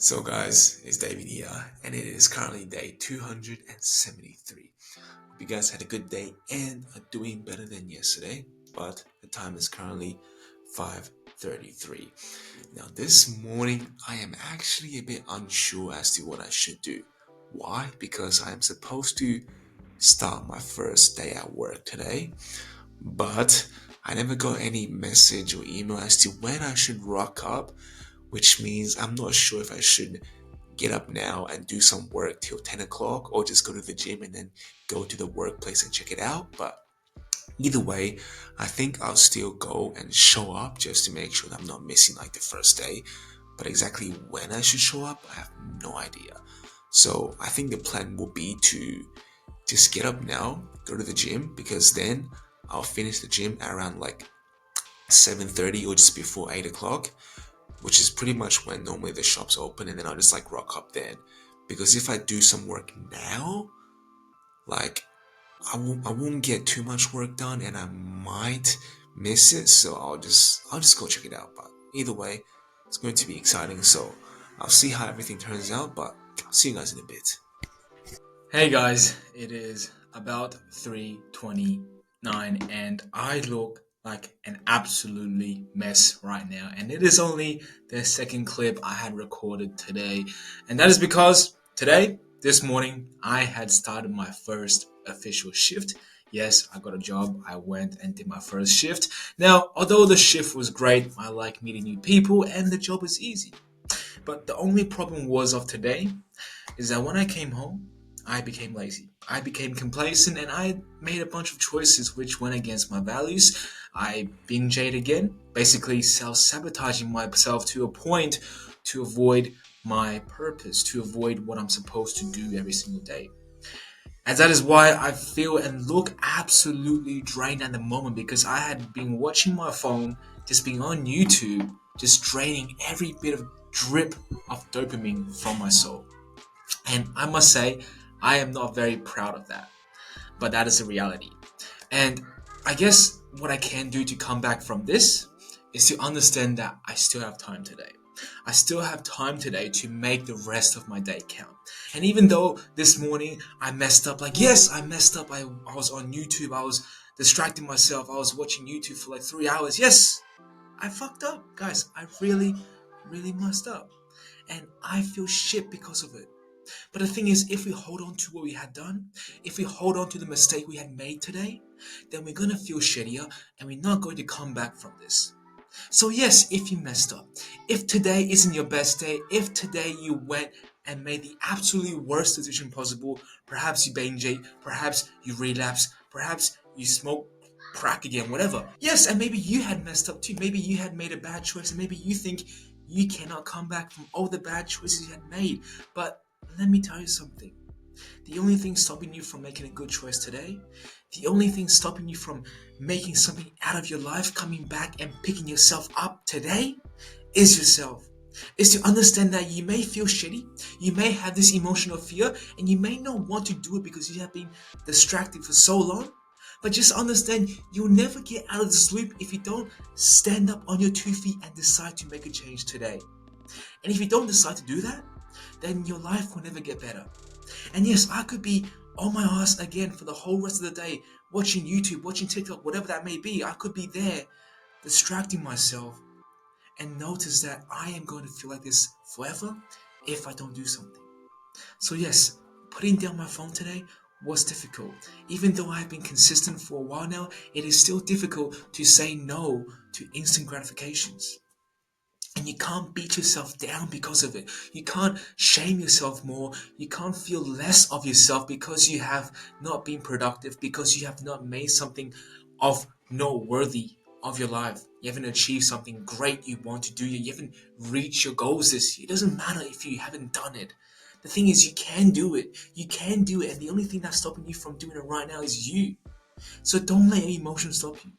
So guys, it's David here, and it is currently day 273. Hope you guys had a good day and are doing better than yesterday, but the time is currently 5:33. Now this morning, I am actually a bit unsure as to what I should do. Why? Because I am supposed to start my first day at work today, but I never got any message or email as to when I should rock up, which means I'm not sure if I should get up now and do some work till 10 o'clock or just go to the gym and then go to the workplace and check it out. But either way, I think I'll still go and show up just to make sure that I'm not missing like the first day. But exactly when I should show up, I have no idea. So I think the plan will be to just get up now, go to the gym, because then I'll finish the gym at around like 7:30 or just before 8 o'clock, which is pretty much when normally the shops open, and then I'll just like rock up then. Because if I do some work now, like I won't get too much work done and I might miss it, so I'll just go check it out. But either way, it's going to be exciting, so I'll see how everything turns out, but I'll see you guys in a bit. Hey guys, it is about 3:29 and I look like an absolutely mess right now. And it is only the second clip I had recorded today. And that is because today, this morning, I had started my first official shift. Yes, I got a job. I went and did my first shift. Now, although the shift was great, I like meeting new people and the job was easy. But the only problem was of today is that when I came home, I became lazy. I became complacent and I made a bunch of choices which went against my values. I binge ate again, basically self sabotaging myself to a point to avoid my purpose, to avoid what I'm supposed to do every single day. And that is why I feel and look absolutely drained at the moment because I had been watching my phone, just being on YouTube, just draining every bit of drip of dopamine from my soul. And I must say, I am not very proud of that, but that is the reality. And I guess what I can do to come back from this is to understand that I still have time today. I still have time today to make the rest of my day count. And even though this morning I messed up, like, yes, I messed up. I was on YouTube, I was distracting myself, I was watching YouTube for like 3 hours. Yes, I fucked up, guys. I really, really messed up. And I feel shit because of it. But the thing is, if we hold on to what we had done, if we hold on to the mistake we had made today, then we're gonna feel shittier and we're not going to come back from this. So, yes, if you messed up, if today isn't your best day, if today you went and made the absolutely worst decision possible, perhaps you binge ate, perhaps you relapse, perhaps you smoke crack again, whatever. Yes, and maybe you had messed up too. Maybe you had made a bad choice, and maybe you think you cannot come back from all the bad choices you had made. But let me tell you something. The only thing stopping you from making a good choice today, the only thing stopping you from making something out of your life, coming back and picking yourself up today, is yourself. Is to understand that you may feel shitty, you may have this emotional fear, and you may not want to do it because you have been distracted for so long. But just understand you'll never get out of this loop if you don't stand up on your 2 feet and decide to make a change today. And if you don't decide to do that, then your life will never get better. And yes, I could be on my ass again for the whole rest of the day, watching YouTube, watching TikTok, whatever that may be. I could be there, distracting myself, and notice that I am going to feel like this forever if I don't do something. So, yes, putting down my phone today was difficult. Even though I've been consistent for a while now, it is still difficult to say no to instant gratifications. And you can't beat yourself down because of it. You can't shame yourself more. You can't feel less of yourself because you have not been productive, because you have not made something of noteworthy of your life. You haven't achieved something great you want to do. You haven't reached your goals this year. It doesn't matter if you haven't done it. The thing is, you can do it. You can do it. And the only thing that's stopping you from doing it right now is you. So don't let your emotions stop you.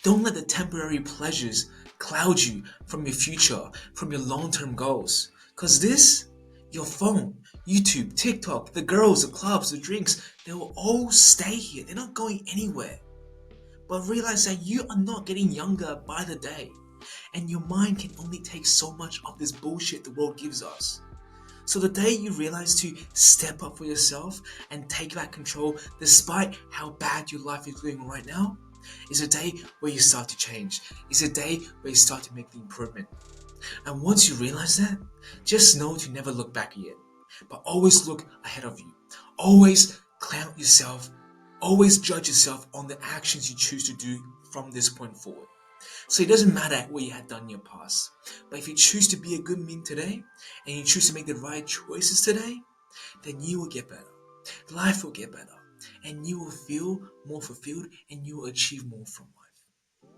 Don't let the temporary pleasures cloud you from your future, from your long term goals. Because this, your phone, YouTube, TikTok, the girls, the clubs, the drinks, they will all stay here. They're not going anywhere. But realize that you are not getting younger by the day. And your mind can only take so much of this bullshit the world gives us. So the day you realize to step up for yourself and take back control despite how bad your life is doing right now is a day where you start to change. It's a day where you start to make the improvement. And once you realize that, just know to never look back again, but always look ahead of you. Always clown yourself, always judge yourself on the actions you choose to do from this point forward. So it doesn't matter what you had done in your past, but if you choose to be a good man today and you choose to make the right choices today, then you will get better. Life will get better, and you will feel more fulfilled and you will achieve more from life.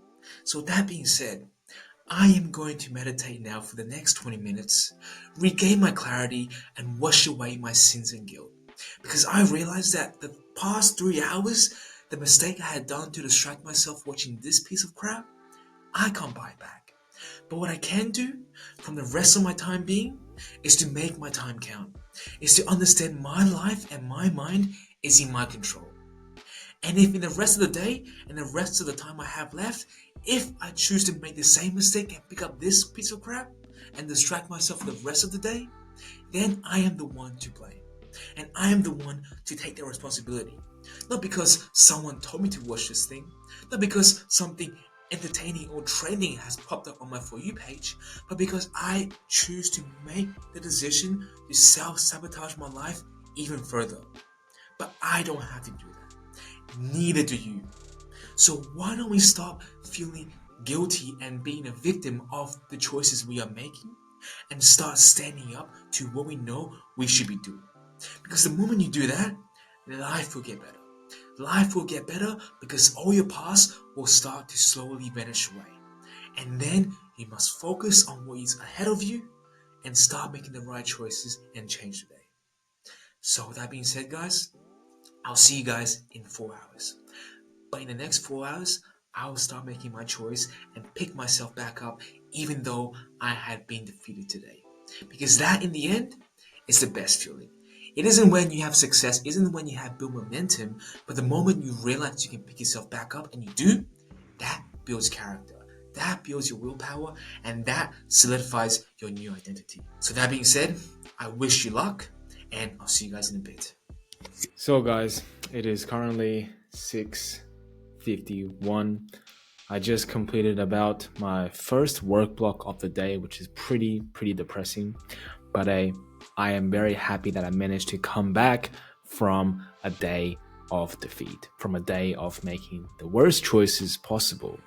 So, that being said, I am going to meditate now for the next 20 minutes, regain my clarity, and wash away my sins and guilt. Because I realized that the past 3 hours, the mistake I had done to distract myself watching this piece of crap, I can't buy it back. But what I can do from the rest of my time being is to make my time count, is to understand my life and my mind is in my control. And if in the rest of the day and the rest of the time I have left, if I choose to make the same mistake and pick up this piece of crap and distract myself for the rest of the day, then I am the one to blame. And I am the one to take the responsibility. Not because someone told me to watch this thing, not because something entertaining or trending has popped up on my For You page, but because I choose to make the decision to self sabotage my life even further. But I don't have to do that. Neither do you. So why don't we stop feeling guilty and being a victim of the choices we are making and start standing up to what we know we should be doing? Because the moment you do that, life will get better. Life will get better because all your past will start to slowly vanish away. And then you must focus on what is ahead of you and start making the right choices and change today. So with that being said, guys, I'll see you guys in 4 hours. But in the next 4 hours, I will start making my choice and pick myself back up even though I had been defeated today. Because that in the end is the best feeling. It isn't when you have success, it isn't when you have built momentum, but the moment you realize you can pick yourself back up and you do, that builds character. That builds your willpower and that solidifies your new identity. So that being said, I wish you luck and I'll see you guys in a bit. So, guys, it is currently 6:51. I just completed about my first work block of the day, which is pretty depressing. But I am very happy that I managed to come back from a day of defeat, from a day of making the worst choices possible.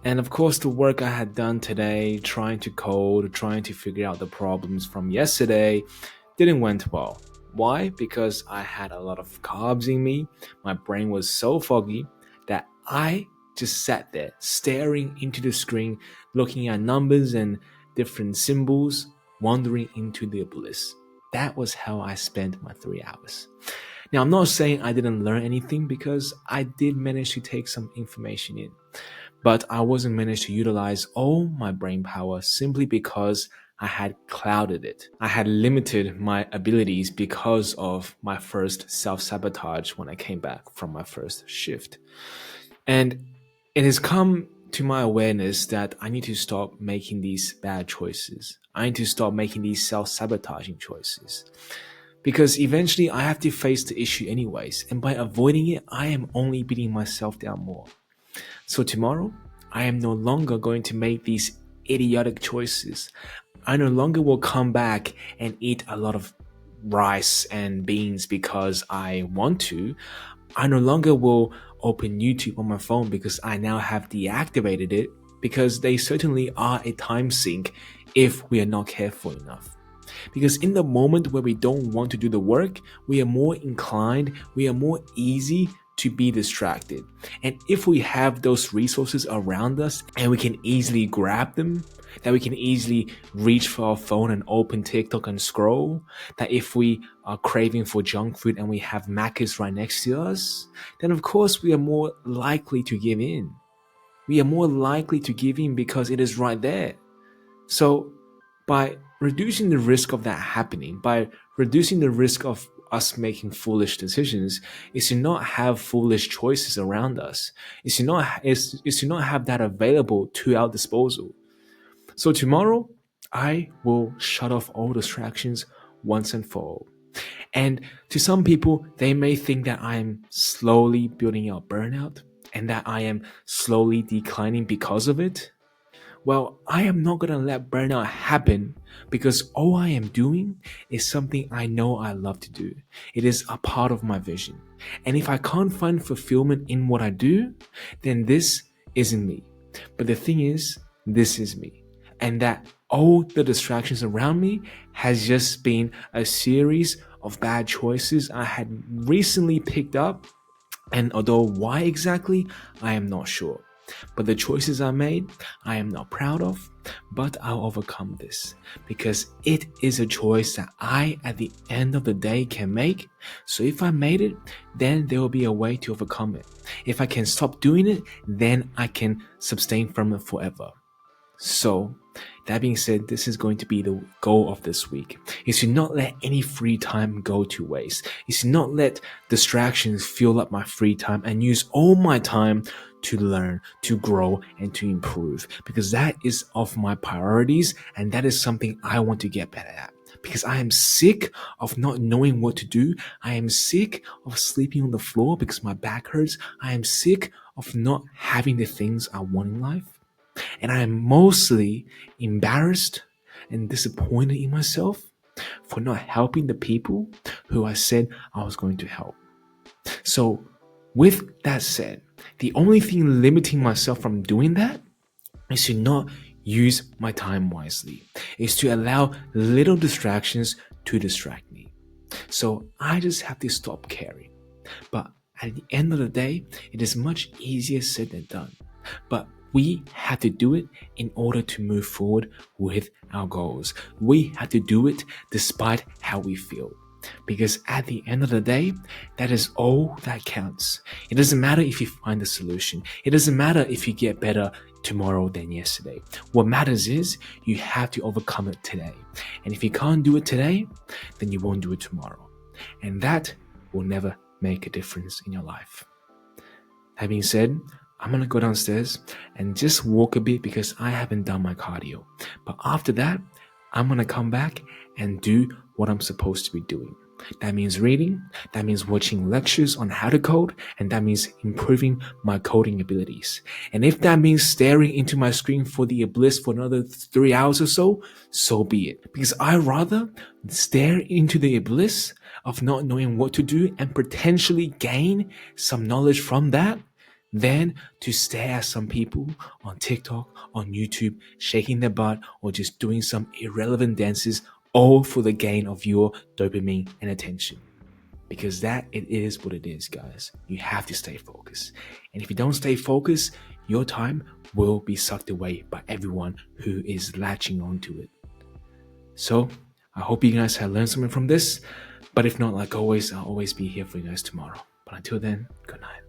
And of course, the work I had done today, trying to code, trying to figure out the problems from yesterday, didn't went well. Why? Because I had a lot of carbs in me. My brain was so foggy that I just sat there staring into the screen, looking at numbers and different symbols, wandering into the abyss. That was how I spent my 3 hours. Now, I'm not saying I didn't learn anything because I did manage to take some information in, but I wasn't managed to utilize all my brain power simply because I had clouded it. I had limited my abilities because of my first self-sabotage when I came back from my first shift. And it has come to my awareness that I need to stop making these bad choices. I need to stop making these self-sabotaging choices. Because eventually I have to face the issue anyways, and by avoiding it, I am only beating myself down more. So tomorrow, I am no longer going to make these idiotic choices. I no longer will come back and eat a lot of rice and beans because I want to. I no longer will open YouTube on my phone because I now have deactivated it, because they certainly are a time sink if we are not careful enough. Because in the moment where we don't want to do the work, we are more inclined, we are more easy to be distracted. And if we have those resources around us and we can easily grab them, that we can easily reach for our phone and open TikTok and scroll, that if we are craving for junk food and we have Macca's right next to us, then of course we are more likely to give in. We are more likely to give in because it is right there. So, by reducing the risk of that happening, by reducing the risk of us making foolish decisions, is to not have foolish choices around us. Is to not have that available to our disposal. So tomorrow, I will shut off all distractions once and for all. And to some people, they may think that I am slowly building up burnout and that I am slowly declining because of it. Well, I am not gonna let burnout happen because all I am doing is something I know I love to do. It is a part of my vision. And if I can't find fulfillment in what I do, then this isn't me. But the thing is, this is me. And that all the distractions around me has just been a series of bad choices I had recently picked up. And although why exactly, I am not sure. But the choices I made, I am not proud of, but I'll overcome this because it is a choice that I, at the end of the day, can make. So if I made it, then there will be a way to overcome it. If I can stop doing it, then I can sustain from it forever. So, that being said, this is going to be the goal of this week, is to not let any free time go to waste, is to not let distractions fill up my free time and use all my time to learn, to grow, and to improve, because that is of my priorities and that is something I want to get better at. Because I am sick of not knowing what to do. I am sick of sleeping on the floor because my back hurts. I am sick of not having the things I want in life. And I am mostly embarrassed and disappointed in myself for not helping the people who I said I was going to help. So, with that said, the only thing limiting myself from doing that is to not use my time wisely, is to allow little distractions to distract me. So, I just have to stop caring. But at the end of the day, it is much easier said than done. But we have to do it in order to move forward with our goals. We have to do it despite how we feel. Because at the end of the day, that is all that counts. It doesn't matter if you find a solution. It doesn't matter if you get better tomorrow than yesterday. What matters is you have to overcome it today. And if you can't do it today, then you won't do it tomorrow. And that will never make a difference in your life. That being said, I'm gonna go downstairs and just walk a bit because I haven't done my cardio. But after that, I'm gonna come back and do what I'm supposed to be doing. That means reading, that means watching lectures on how to code, and that means improving my coding abilities. And if that means staring into my screen for the abyss for another 3 hours or so, so be it. Because I rather stare into the abyss of not knowing what to do and potentially gain some knowledge from that than to stare at some people on TikTok, on YouTube, shaking their butt or just doing some irrelevant dances, all for the gain of your dopamine and attention. Because that it is what it is, guys. You have to stay focused. And if you don't stay focused, your time will be sucked away by everyone who is latching onto it. So, I hope you guys have learned something from this. But if not, like always, I'll always be here for you guys tomorrow. But until then, good night.